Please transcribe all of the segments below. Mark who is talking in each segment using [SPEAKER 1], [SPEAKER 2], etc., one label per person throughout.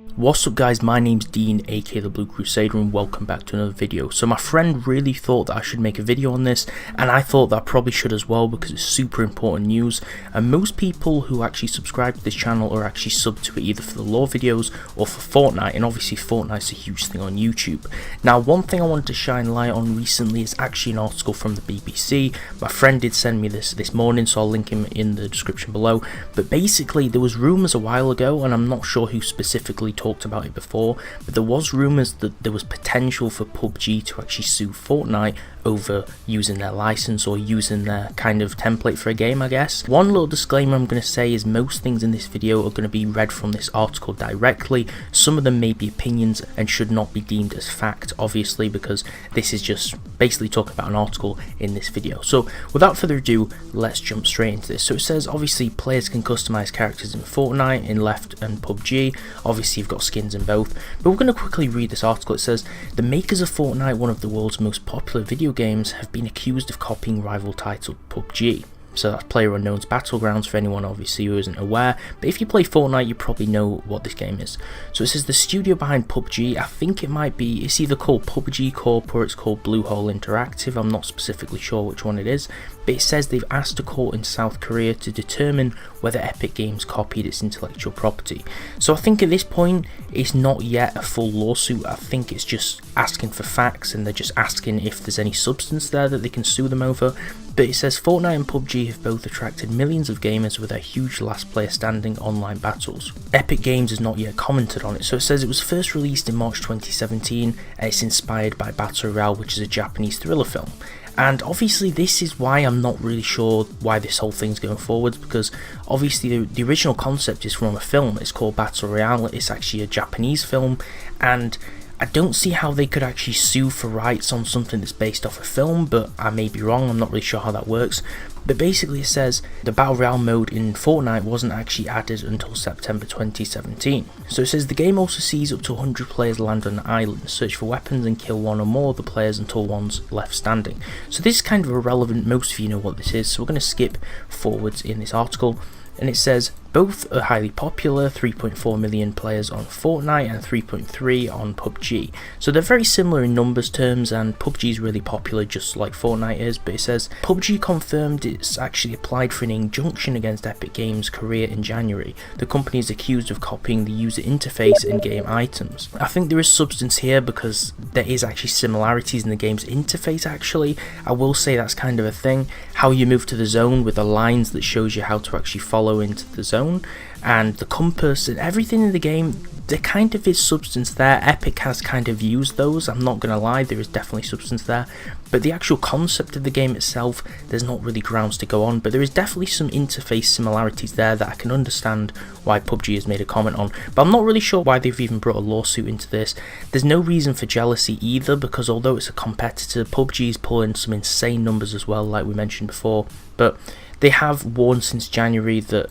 [SPEAKER 1] What's up guys, my name's Dean aka the Blue Crusader and welcome back to another video. So my friend really thought that I should make a video on this, and I thought that I probably should as well because it's super important news, and most people who actually subscribe to this channel are actually subbed to it either for the lore videos or for Fortnite, and obviously Fortnite's a huge thing on YouTube. Now one thing I wanted to shine light on recently is actually an article from the BBC. My friend did send me this morning, so I'll link him in the description below, but basically there was rumours a while ago, and I'm not sure who specifically talked about it before, but there was rumours that there was potential for PUBG to actually sue Fortnite over using their license or using their kind of template for a game, I guess. One little disclaimer I'm going to say is most things in this video are going to be read from this article directly. Some of them may be opinions and should not be deemed as fact, obviously, because this is just basically talking about an article in this video. So without further ado, let's jump straight into this. So it says obviously players can customize characters in Fortnite, in Left and PUBG. Obviously you've got skins in both, but we're going to quickly read this article. It says the makers of Fortnite, one of the world's most popular video games, have been accused of copying rival title PUBG. So that's PlayerUnknown's Battlegrounds for anyone obviously who isn't aware, but if you play Fortnite you probably know what this game is. So it says the studio behind PUBG, I think it's either called PUBG Corp or it's called Bluehole Interactive, I'm not specifically sure which one it is, but it says they've asked a court in South Korea to determine whether Epic Games copied its intellectual property. So I think at this point it's not yet a full lawsuit, I think it's just asking for facts and they're just asking if there's any substance there that they can sue them over. But it says Fortnite and PUBG have both attracted millions of gamers with their huge last player standing online battles. Epic Games has not yet commented on it, so it says it was first released in March 2017 and it's inspired by Battle Royale, which is a Japanese thriller film. And obviously this is why I'm not really sure why this whole thing's going forwards, because obviously the original concept is from a film, it's called Battle Royale, it's actually a Japanese film, and I don't see how they could actually sue for rights on something that's based off a film, but I may be wrong, I'm not really sure how that works. But basically it says the Battle Royale mode in Fortnite wasn't actually added until September 2017. So it says the game also sees up to 100 players land on an island, search for weapons and kill one or more of the players until one's left standing. So this is kind of irrelevant, most of you know what this is, so we're going to skip forwards in this article. And it says both are highly popular, 3.4 million players on Fortnite and 3.3 on PUBG. So they're very similar in numbers terms, and PUBG is really popular just like Fortnite is, but it says PUBG confirmed it's actually applied for an injunction against Epic Games Korea in January. The company is accused of copying the user interface and game items. I think there is substance here because there is actually similarities in the game's interface actually. I will say that's kind of a thing. How you move to the zone with the lines that shows you how to actually follow into the zone, and the compass and everything in the game, there kind of is substance there. Epic has kind of used those, I'm not gonna lie, there is definitely substance there, but the actual concept of the game itself, there's not really grounds to go on, but there is definitely some interface similarities there that I can understand why PUBG has made a comment on, but I'm not really sure why they've even brought a lawsuit into this. There's no reason for jealousy either, because although it's a competitor, PUBG is pulling some insane numbers as well, like we mentioned before, but they have warned since January that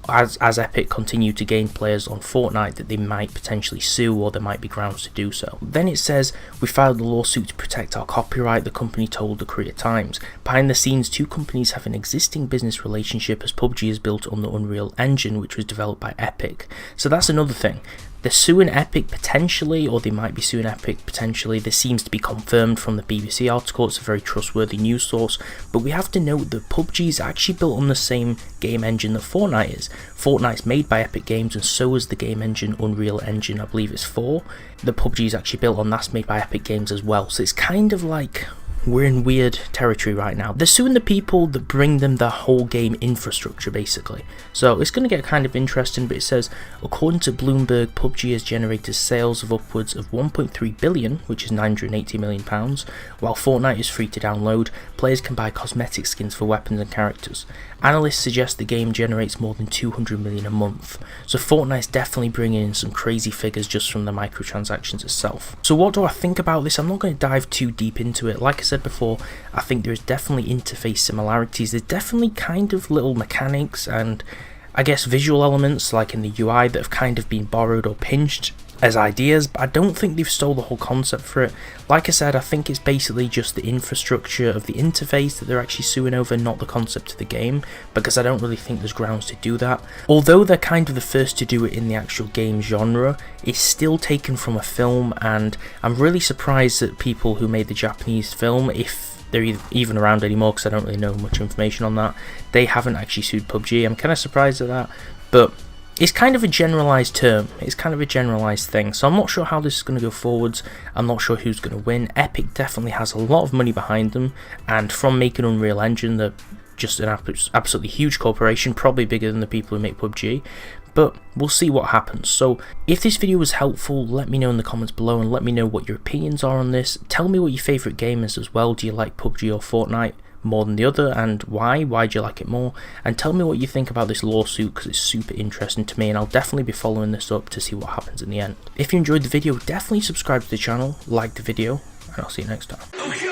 [SPEAKER 1] as Epic continue to gain players on Fortnite that they might potentially sue, or there might be grounds to do so. Then it says, we filed a lawsuit to protect our copyright, the company told the Korea Times. Behind the scenes, two companies have an existing business relationship as PUBG is built on the Unreal Engine, which was developed by Epic. So that's another thing. They're suing Epic potentially, or they might be suing Epic potentially. This seems to be confirmed from the BBC article, it's a very trustworthy news source, but we have to note that PUBG is actually built on the same game engine that Fortnite is. Fortnite's made by Epic Games and so is the game engine Unreal Engine, I believe it's 4. The PUBG is actually built on, that's made by Epic Games as well, so it's kind of like we're in weird territory right now. They're suing the people that bring them their whole game infrastructure basically. So it's going to get kind of interesting, but it says, according to Bloomberg, PUBG has generated sales of upwards of 1.3 billion, which is £980 million, while Fortnite is free to download. Players can buy cosmetic skins for weapons and characters. Analysts suggest the game generates more than 200 million a month. So Fortnite's definitely bringing in some crazy figures just from the microtransactions itself. So what do I think about this? I'm not going to dive too deep into it. Like I said before, I think there is definitely interface similarities. There's definitely kind of little mechanics and I guess visual elements like in the UI that have kind of been borrowed or pinched as ideas, but I don't think they've stole the whole concept for it. Like I said, I think it's basically just the infrastructure of the interface that they're actually suing over, not the concept of the game, because I don't really think there's grounds to do that. Although they're kind of the first to do it in the actual game genre, it's still taken from a film, and I'm really surprised that people who made the Japanese film, if they're even around anymore, because I don't really know much information on that, they haven't actually sued PUBG. I'm kind of surprised at that, but it's kind of a generalised term, it's kind of a generalised thing, so I'm not sure how this is going to go forwards. I'm not sure who's going to win. Epic definitely has a lot of money behind them, and from making Unreal Engine, they're just an absolutely huge corporation, probably bigger than the people who make PUBG, but we'll see what happens. So if this video was helpful, let me know in the comments below and let me know what your opinions are on this. Tell me what your favourite game is as well. Do you like PUBG or Fortnite more than the other, and why do you like it more? And tell me what you think about this lawsuit, because it's super interesting to me, and I'll definitely be following this up to see what happens in the end. If you enjoyed the video, definitely subscribe to the channel, like the video, and I'll see you next time.